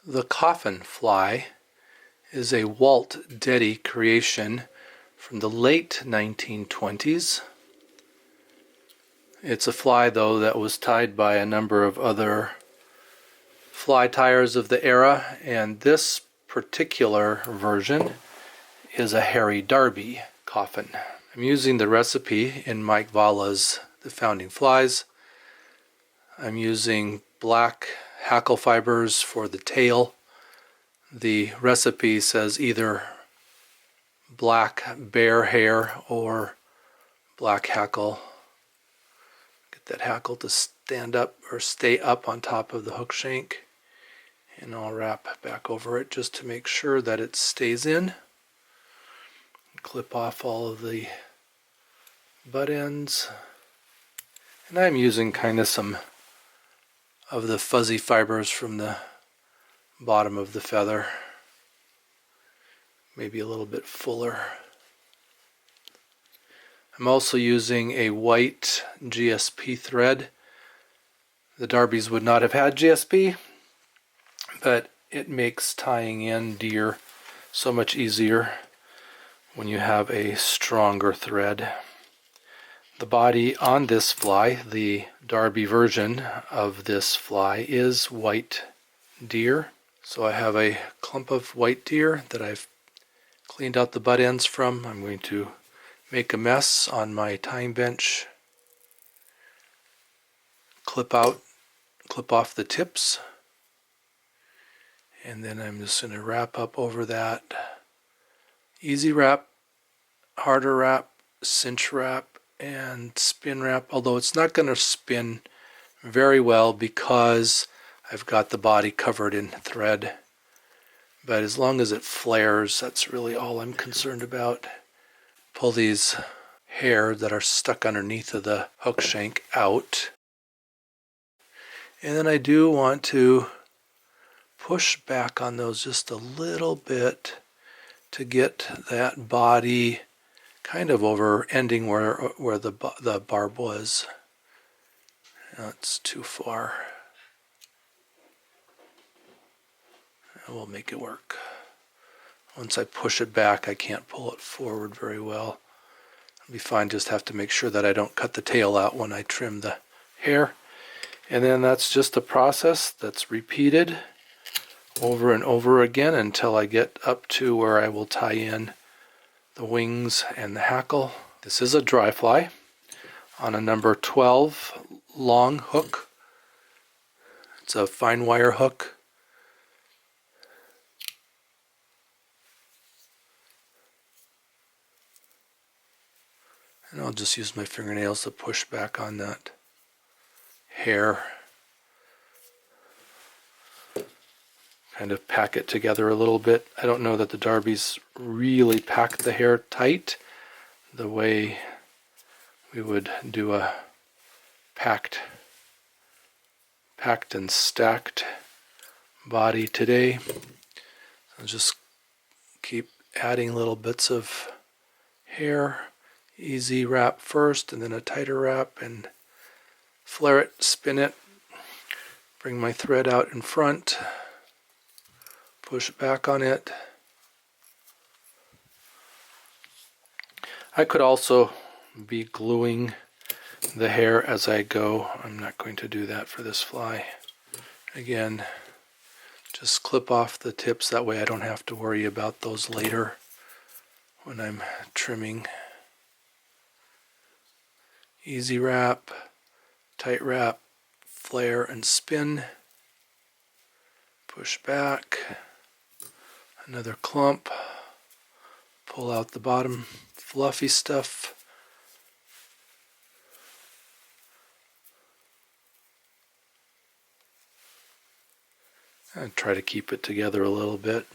The Coffin Fly is a Walt Deddy creation from the late 1920s. It's a fly, though, that was tied by a number of other fly tyers of the era, and this particular version is a hairy Darbee coffin. I'm using the recipe in Mike Valla's The Founding Flies. I'm using black hackle fibers for the tail. The recipe says either black bear hair or black hackle. Get that hackle to stand up or stay up on top of the hook shank, and I'll wrap back over it just to make sure that it stays in. Clip off all of the butt ends, and I'm using kind of some of the fuzzy fibers from the bottom of the feather, maybe a little bit fuller. I'm also using a white GSP thread. The Darbees would not have had GSP, but it makes tying in deer so much easier when you have a stronger thread. The body on this fly, the Darbee version of this fly, is white deer. So I have a clump of white deer that I've cleaned out the butt ends from. I'm going to make a mess on my tying bench, clip off the tips, and then I'm just going to wrap up over that. Easy wrap, harder wrap, cinch wrap, and spin wrap, although it's not going to spin very well because I've got the body covered in thread. But as long as it flares, that's really all I'm concerned about. Pull these hair that are stuck underneath of the hook shank out. And then I do want to push back on those just a little bit to get that body kind of over ending where the barb was. That's too far. We'll make it work. Once I push it back, I can't pull it forward very well. It'll be fine, just have to make sure that I don't cut the tail out when I trim the hair. And then that's just a process that's repeated over and over again until I get up to where I will tie in the wings and the hackle. This is a dry fly on a number 12 long hook. It's a fine wire hook. And I'll just use my fingernails to push back on that hair. Kind of pack it together a little bit. I don't know that the Darbees really pack the hair tight the way we would do a packed and stacked body today. I'll just keep adding little bits of hair. Easy wrap first, and then a tighter wrap, and flare it, spin it, bring my thread out in front, push back on it. I could also be gluing the hair as I go. I'm not going to do that for this fly. Again, just clip off the tips, that way I don't have to worry about those later when I'm trimming. Easy wrap, tight wrap, flare and spin, push back, another clump, pull out the bottom fluffy stuff, and try to keep it together a little bit,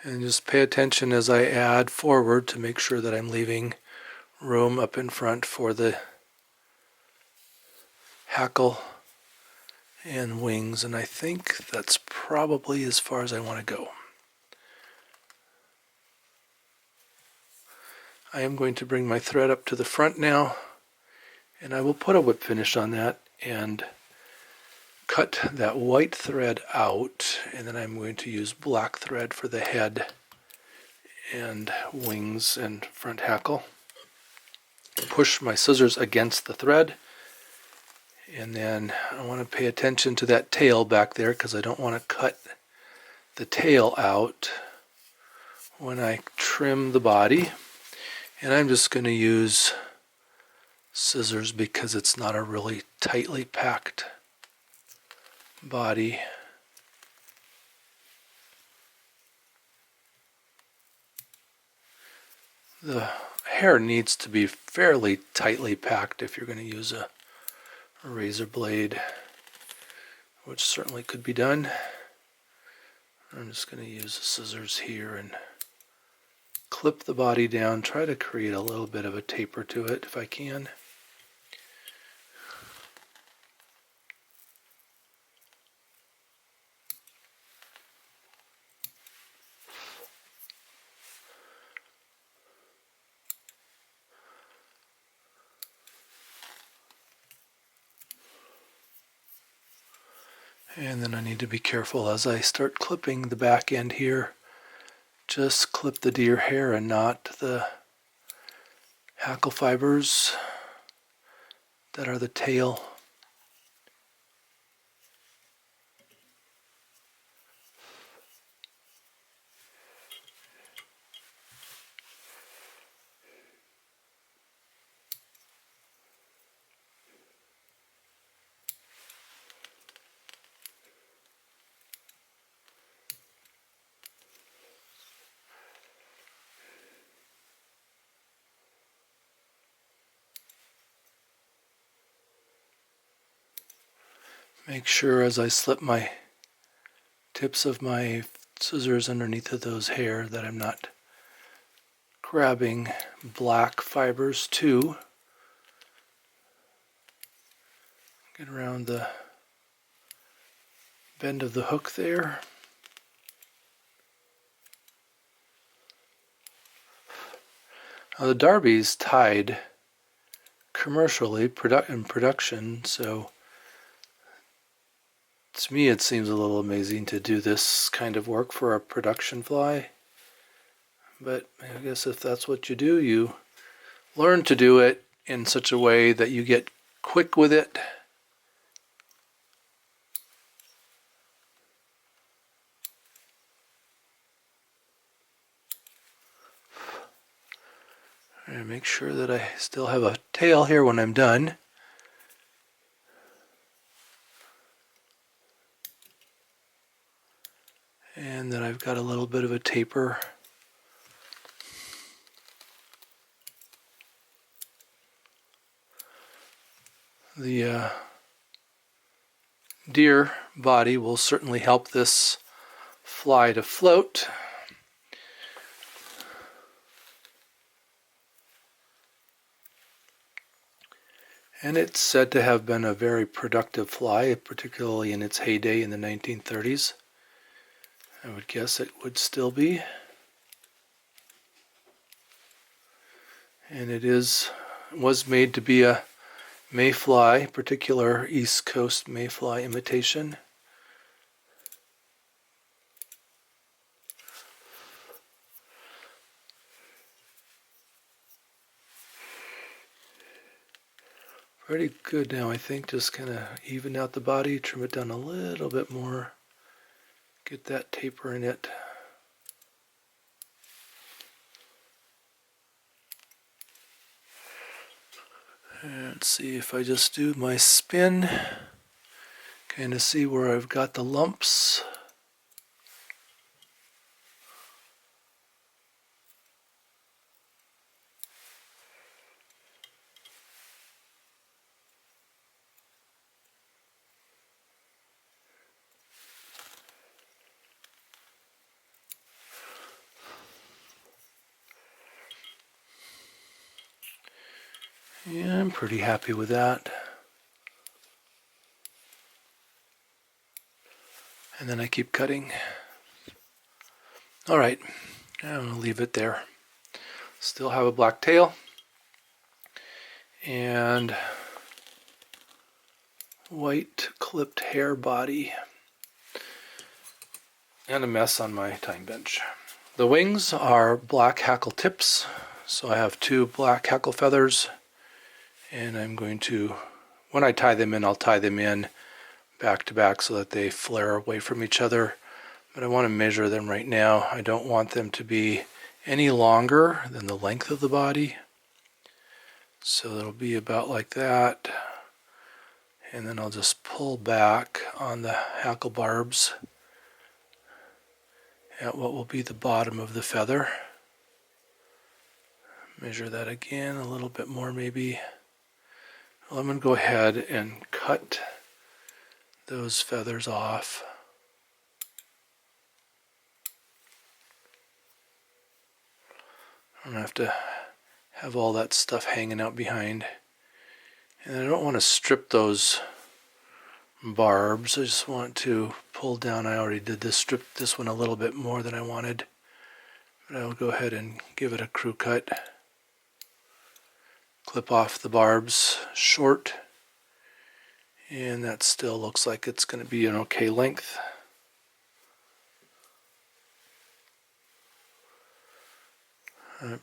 and just pay attention as I add forward to make sure that I'm leaving room up in front for the hackle and wings, and I think that's probably as far as I want to go. I am going to bring my thread up to the front now, and I will put a whip finish on that and cut that white thread out, and then I'm going to use black thread for the head and wings and front hackle. Push my scissors against the thread, and then I want to pay attention to that tail back there because I don't want to cut the tail out when I trim the body. And I'm just going to use scissors because it's not a really tightly packed body. The hair needs to be fairly tightly packed if you're going to use a razor blade, which certainly could be done. I'm just going to use the scissors here and clip the body down, try to create a little bit of a taper to it if I can. And then I need to be careful as I start clipping the back end here. Just clip the deer hair and not the hackle fibers that are the tail. Make sure as I slip my tips of my scissors underneath of those hair that I'm not grabbing black fibers too. Get around the bend of the hook there. Now the Darbee's tied commercially in production, so to me it seems a little amazing to do this kind of work for a production fly. But I guess if that's what you do, you learn to do it in such a way that you get quick with it. And make sure that I still have a tail here when I'm done. And that I've got a little bit of a taper. The deer body will certainly help this fly to float. And it's said to have been a very productive fly, particularly in its heyday in the 1930s. I would guess it would still be. And it was made to be a mayfly, particular East Coast mayfly imitation. Pretty good now, I think. Just kind of even out the body, trim it down a little bit more. Get that taper in it. And see if I just do my spin, kind of see where I've got the lumps. Yeah, I'm pretty happy with that. And then I keep cutting. All right, I'm going to leave it there. Still have a black tail. And white clipped hair body. And a mess on my tying bench. The wings are black hackle tips. So I have 2 black hackle feathers. And I'm going to, when I tie them in, I'll tie them in back to back so that they flare away from each other. But I want to measure them right now. I don't want them to be any longer than the length of the body. So it'll be about like that. And then I'll just pull back on the hackle barbs at what will be the bottom of the feather. Measure that again, a little bit more maybe. Well, I'm going to go ahead and cut those feathers off. I'm going to have to have all that stuff hanging out behind. And I don't want to strip those barbs. I just want to pull down. I already did this, strip this one a little bit more than I wanted. But I'll go ahead and give it a crew cut. Clip off the barbs short. And that still looks like it's going to be an okay length.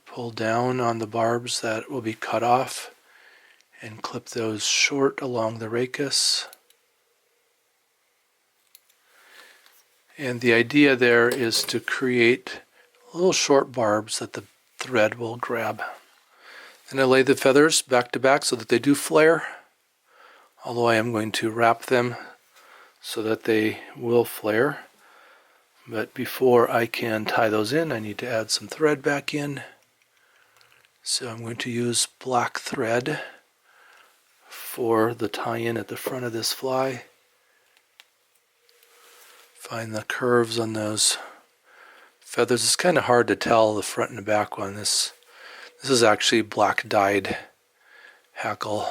Pull down on the barbs that will be cut off and clip those short along the rachis. And the idea there is to create little short barbs that the thread will grab. Then I lay the feathers back to back so that they do flare, although I am going to wrap them so that they will flare. But before I can tie those in, I need to add some thread back in. So I'm going to use black thread for the tie-in at the front of this fly. Find the curves on those feathers. It's kind of hard to tell the front and the back one. This is actually black dyed hackle.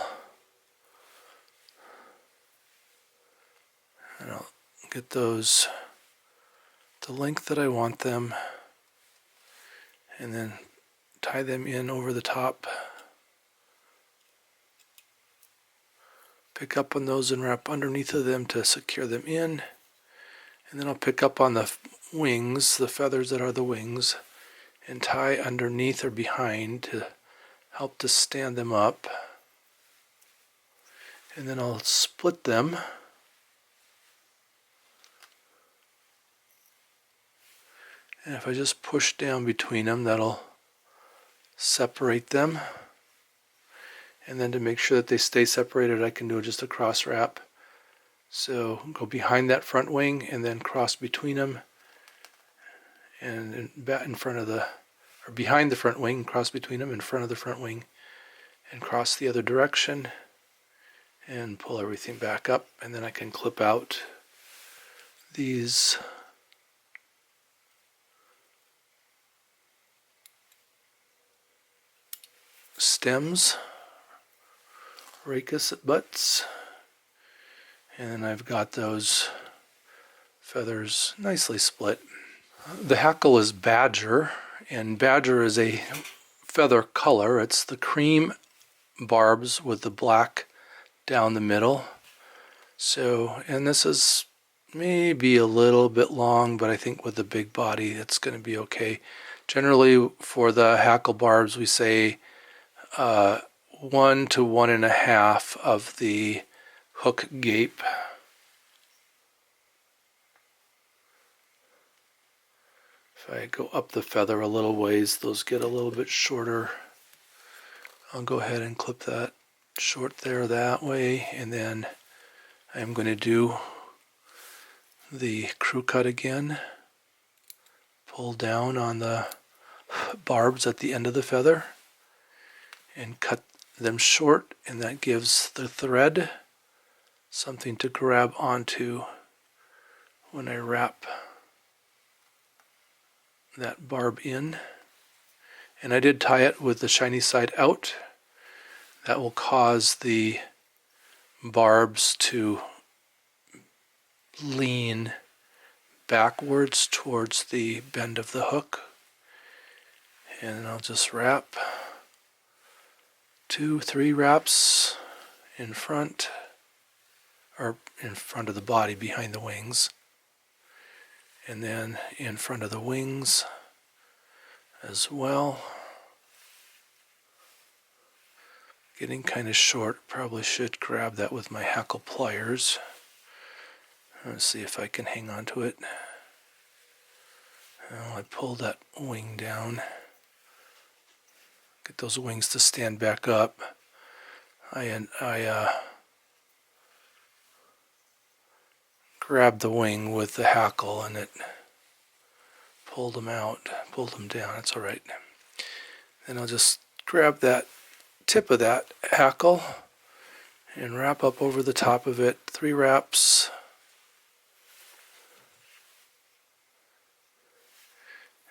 And I'll get those the length that I want them, and then tie them in over the top. Pick up on those and wrap underneath of them to secure them in. And then I'll pick up on the wings, the feathers that are the wings, and tie underneath or behind to help to stand them up. And then I'll split them. And if I just push down between them, that'll separate them. And then to make sure that they stay separated, I can do just a cross wrap. So go behind that front wing and then cross between them, and in front of the, or behind the front wing, cross between them, in front of the front wing, and cross the other direction, and pull everything back up, and then I can clip out these stems, rachis butts, and I've got those feathers nicely split. The hackle is badger, and badger is a feather color. It's the cream barbs with the black down the middle. So, and this is maybe a little bit long, but I think with the big body it's going to be okay. Generally for the hackle barbs we say 1 to 1.5 of the hook gape. If I go up the feather a little ways, those get a little bit shorter. I'll go ahead and clip that short there that way, and then I'm going to do the crew cut again. Pull down on the barbs at the end of the feather and cut them short, and that gives the thread something to grab onto when I wrap that barb in. And I did tie it with the shiny side out. That will cause the barbs to lean backwards towards the bend of the hook. And I'll just wrap 2-3 wraps in front, or in front of the body behind the wings. And then in front of the wings as well. Getting kind of short, probably should grab that with my Hackle pliers. Let's see if I can hang on to it. Well, I pull that wing down. Get those wings to stand back up. I grabbed the wing with the Hackle and it pulled them out, pulled them down. It's all right. Then I'll just grab that tip of that Hackle and wrap up over the top of it. 3 wraps.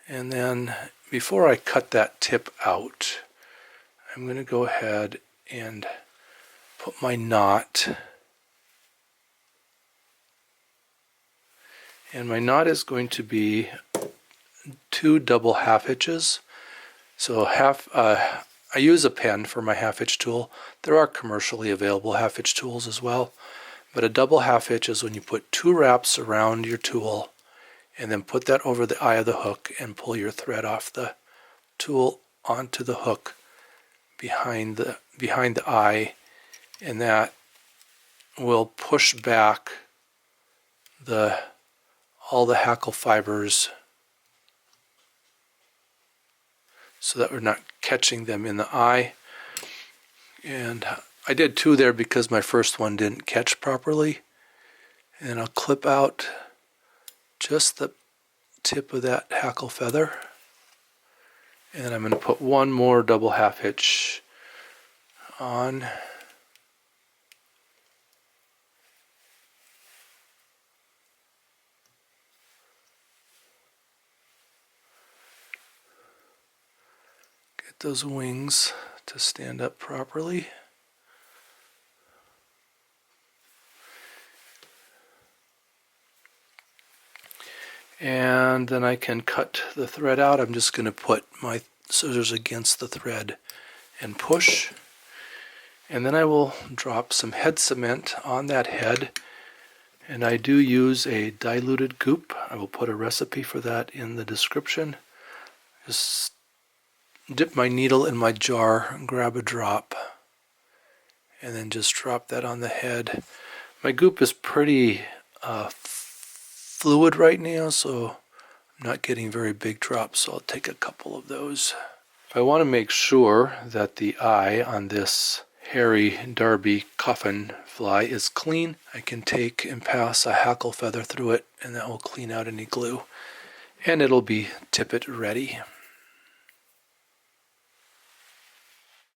And then before I cut that tip out, I'm going to go ahead and put my knot. And my knot is going to be 2 double half hitches. So I use a pen for my half hitch tool. There are commercially available half hitch tools as well. But a double half hitch is when you put 2 wraps around your tool and then put that over the eye of the hook and pull your thread off the tool onto the hook behind the eye, and that will push back all the Hackle fibers so that we're not catching them in the eye. And I did 2 there because my first one didn't catch properly. And I'll clip out just the tip of that Hackle feather. And then I'm going to put 1 more double half hitch on. Get those wings to stand up properly. And then I can cut the thread out. I'm just going to put my scissors against the thread and push. And then I will drop some head cement on that head. And I do use a diluted goop. I will put a recipe for that in the description. Just dip my needle in my jar, grab a drop, and then just drop that on the head. My goop is pretty fluid right now, so I'm not getting very big drops, so I'll take a couple of those. If I want to make sure that the eye on this hairy Darbee Coffin Fly is clean, I can take and pass a Hackle feather through it, and that will clean out any glue, and it'll be tippet ready.